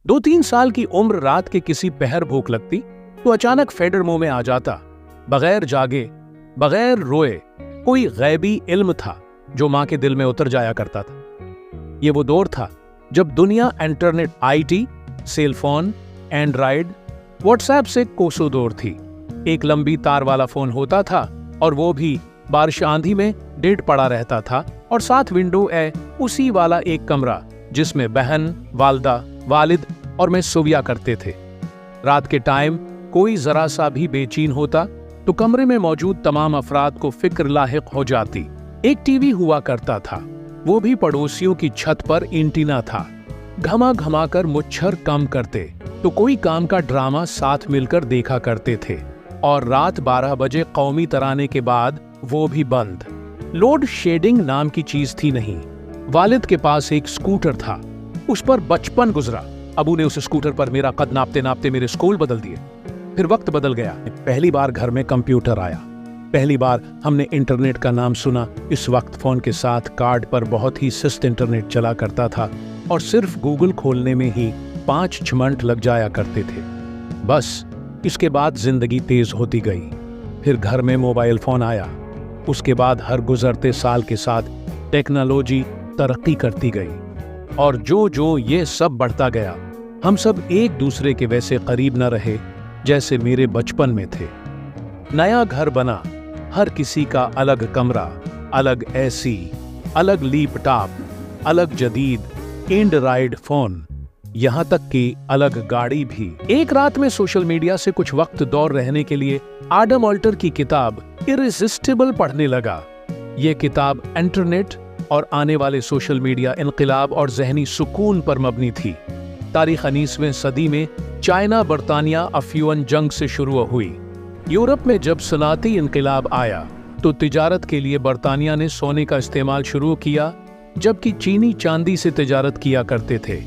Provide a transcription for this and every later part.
2-3 साल की उम्र रात के किसी पहर भूख लगती तो अचानक फेडर मुंह में आ जाता, बगैर जागे, बगैर रोए। कोई गैबी इल्म था जो मां के दिल में उतर जाया करता था। ये वो दौर था जब दुनिया internet, IT, cellphone, Android, WhatsApp से कोसों दूर थी। एक लंबी तार वाला फोन होता था और वो भी बारिश आंधी में डेड पड़ा रहता था, और साथ विंडो है उसी वाला एक कमरा जिसमें बहन, वालदा, वालिद और मैं सोया करते थे। रात के टाइम कोई जरा सा भी बेचैन होता तो कमरे में मौजूद तमाम अफराद को फिक्र लाहिक हो जाती। एक टीवी हुआ करता था, वो भी पड़ोसियों की छत पर एंटीना था। घमा घमा कर मुच्छर कम करते तो कोई काम का ड्रामा साथ मिलकर देखा करते थे, और रात 12 बजे कौमी तराने के बाद वो भी बंद। लोड शेडिंग नाम की चीज थी नहीं। वालिद के पास एक स्कूटर था, उस पर बचपन गुजरा। अबू ने उस स्कूटर पर मेरा कद नापते नापते मेरे स्कूल बदल दिए। फिर वक्त बदल गया। पहली बार घर में कंप्यूटर आया, पहली बार हमने इंटरनेट का नाम सुना। इस वक्त फोन के साथ कार्ड पर बहुत ही सस्त इंटरनेट चला करता था, और सिर्फ गूगल खोलने में ही 5 मिनट लग जाया करते थे। बस इसके बाद जिंदगी तेज होती गई। फिर घर में मोबाइल फोन आया। उसके बाद हर गुजरते साल के साथ टेक्नोलॉजी तरक्की करती गई, और जो जो ये सब बढ़ता गया, हम सब एक दूसरे के वैसे करीब न रहे जैसे मेरे बचपन में थे। नया घर बना, हर किसी का अलग कमरा, अलग एसी, अलग लैपटॉप, अलग जदीद एंड्रॉइड फोन, यहाँ तक कि अलग गाड़ी भी। एक रात में सोशल मीडिया से कुछ वक्त दूर रहने के लिए आडम ऑल्टर की किताब इररेसिस्टिबल पढ़ने लगा। ये किताब इंटरनेट और आने वाले सोशल मीडिया इनकलाब और जहनी सुकून पर मबनी थी। तारीख 19वीं सदी में चाइना बरतानिया अफ्यून जंग से शुरू हुई। यूरोप में जब सनाती इनकलाब आया तो तिजारत के लिए बरतानिया ने सोने का इस्तेमाल शुरू किया, जबकि चीनी चांदी से तिजारत किया करते थे।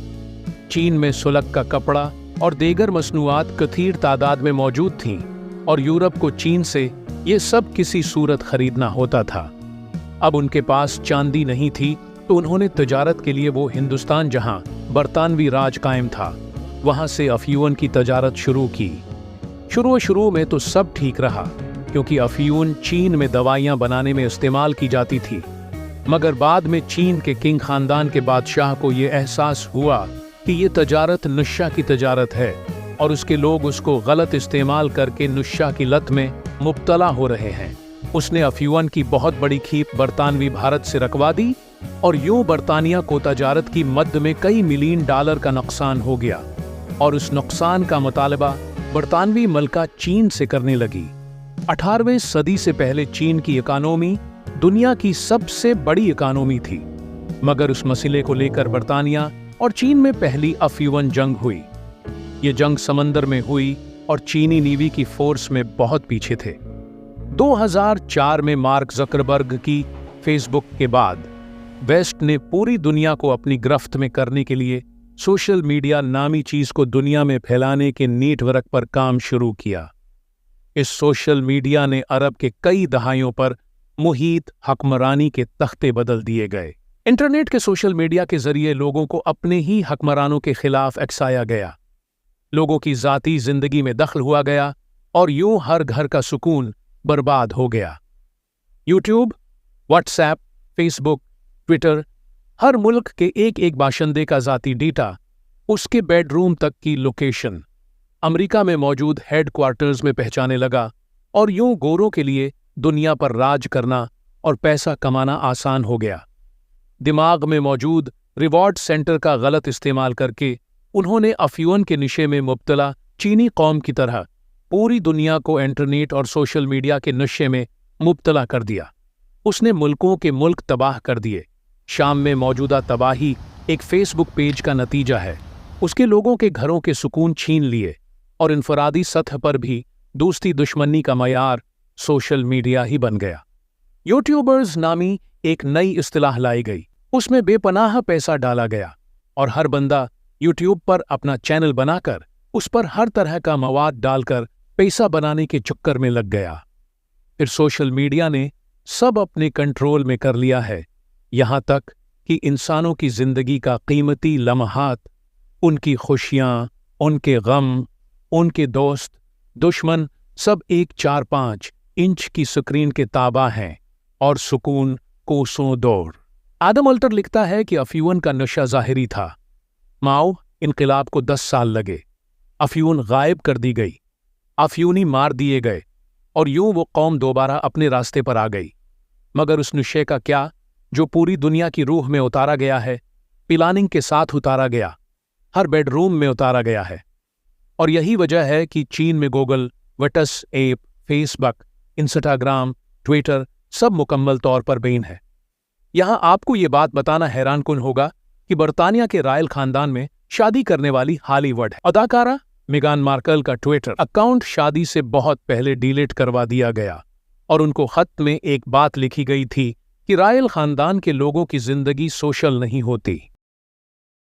चीन में सुलग का कपड़ा और दीगर मसनूआत कथीर तादाद में मौजूद थीं, और यूरोप को चीन से ये सब किसी सूरत खरीदना होता था। अब उनके पास चांदी नहीं थी तो उन्होंने तिजारत के लिए वो हिंदुस्तान जहां बरतानवी राज कायम था, वहां से अफ्यून की तिजारत शुरू की। शुरू में तो सब ठीक रहा, क्योंकि अफ्यून चीन में दवाइयां बनाने में इस्तेमाल की जाती थी। मगर बाद में चीन के किंग खानदान के बादशाह को ये एहसास हुआ कि ये तिजारत नशा की तिजारत है, और उसके लोग उसको गलत इस्तेमाल करके नशा की लत में मुब्तला हो रहे हैं। उसने अफ्यून की बहुत बड़ी खेप बरतानवी भारत से रखवा दी, और यूं बरतानिया को तिजारत की मद में कई मिलियन डॉलर का नुकसान हो गया, और उस नुकसान का मुतालबा बरतानवी मलका चीन से करने लगी। 18वीं सदी से पहले चीन की इकानमी दुनिया की सबसे बड़ी इकानमी थी, मगर उस मसले को लेकर बरतानिया और चीन में पहली अफ्यून जंग हुई। ये जंग समंदर में हुई और चीनी नेवी की फोर्स में बहुत पीछे थे। 2004 में मार्क जकरबर्ग की फेसबुक के बाद वेस्ट ने पूरी दुनिया को अपनी गिरफ्त में करने के लिए सोशल मीडिया नामी चीज को दुनिया में फैलाने के नेटवर्क पर काम शुरू किया। इस सोशल मीडिया ने अरब के कई दहाइयों पर मुहीत हकमरानी के तख्ते बदल दिए गए। इंटरनेट के सोशल मीडिया के जरिए लोगों को अपने ही हकमरानों के खिलाफ एक्साया गया। लोगों की जाती जिंदगी में दखल हुआ गया, और यूं हर घर का सुकून बर्बाद हो गया। यूट्यूब, व्हाट्सएप, फेसबुक, ट्विटर, हर मुल्क के एक एक बाशिंदे का जाती डेटा, उसके बेडरूम तक की लोकेशन अमेरिका में मौजूद हेडक्वार्टर्स में पहुंचाने लगा, और यूं गोरों के लिए दुनिया पर राज करना और पैसा कमाना आसान हो गया। दिमाग में मौजूद रिवॉर्ड सेंटर का गलत इस्तेमाल करके उन्होंने अफ्यून के नशे में मुब्तला चीनी कौम की तरह पूरी दुनिया को इंटरनेट और सोशल मीडिया के नशे में मुब्तला कर दिया। उसने मुल्कों के मुल्क तबाह कर दिए। शाम में मौजूदा तबाही एक फेसबुक पेज का नतीजा है। उसके लोगों के घरों के सुकून छीन लिए, और इनफरादी सतह पर भी दोस्ती दुश्मनी का मयार सोशल मीडिया ही बन गया। यूट्यूबर्स नामी एक नई इस्तिलाह लाई गई। उसमें बेपनाह पैसा डाला गया, और हर बंदा यूट्यूब पर अपना चैनल बनाकर उस पर हर तरह का मवाद डालकर पैसा बनाने के चक्कर में लग गया। फिर सोशल मीडिया ने सब अपने कंट्रोल में कर लिया है, यहाँ तक कि इंसानों की जिंदगी का कीमती लम्हात ان کی خوشیاں، ان کے غم، ان کے دوست، دشمن، سب ایک 4-5 انچ کی سکرین کے تابع ہیں، اور سکون کوسوں دور۔ آدم الٹر لکھتا ہے کہ افیون کا نشہ ظاہری تھا۔ ماؤ انقلاب کو 10 سال لگے، افیون غائب کر دی گئی، افیونی مار دیے گئے، اور یوں وہ قوم دوبارہ اپنے راستے پر آ گئی۔ مگر اس نشے کا کیا جو پوری دنیا کی روح میں اتارا گیا ہے، پلاننگ کے ساتھ اتارا گیا، ہر بیڈ روم میں اتارا گیا ہے۔ اور یہی وجہ ہے کہ چین میں گوگل، وٹس ایپ، فیس بک، انسٹاگرام، ٹویٹر سب مکمل طور پر بین ہے۔ یہاں آپ کو یہ بات بتانا حیران کن ہوگا کہ برطانیہ کے رائل خاندان میں شادی کرنے والی ہالی ووڈ اداکارہ میگان مارکل کا ٹویٹر اکاؤنٹ شادی سے بہت پہلے ڈیلیٹ کروا دیا گیا، اور ان کو خط میں ایک بات لکھی گئی تھی کہ رائل خاندان کے لوگوں کی زندگی سوشل نہیں ہوتی۔